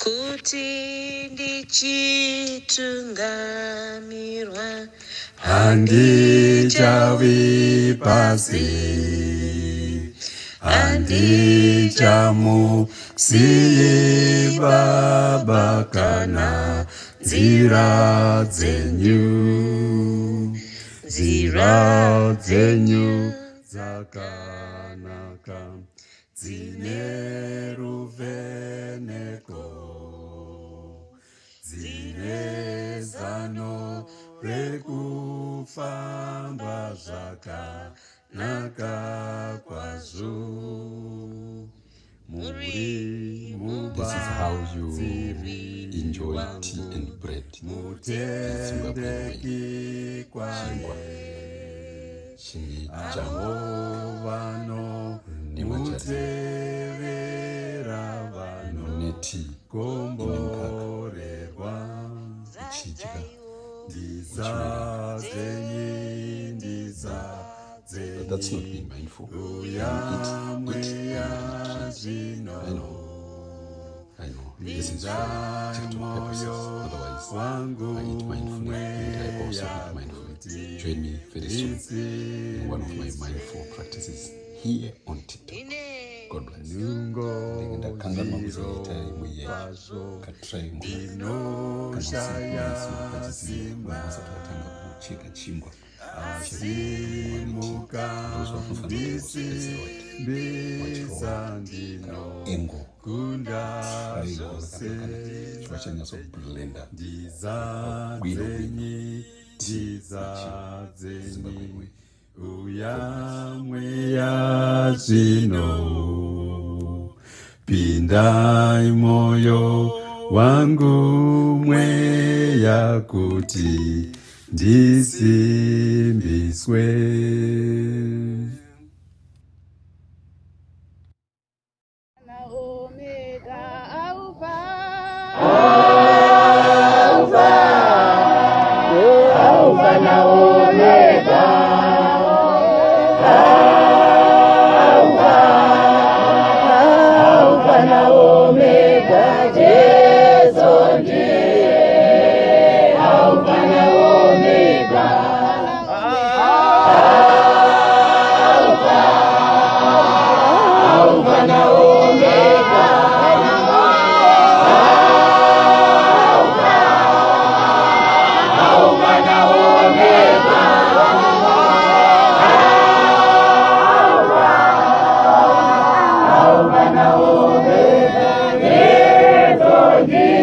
kuti ndichitungamirwa handichavi pasi handichamusiyi Baba kana nzira dzenyu dzakanaka dzine ruveneko dzine zano rekufamba zvakanaka kwazvo. This is how you enjoy tea and bread in Zimbabwe way. Chingwa chine jamu nemajari neti inemukaka uchidya but that's not being mindful. Eat. I know. This is for TikTok purposes. Otherwise, I eat mindfully and I also eat mindfully. Join me very soon in one of my mindful practices here on TikTok. God bless. Ndakanganwa kuzoita imwe yekatriangle kana sequence wakatanga kucheka chingwa engo blender uyamweya zvino pindai moyo wangu mweya kuti ndisimbiswe. Yeah.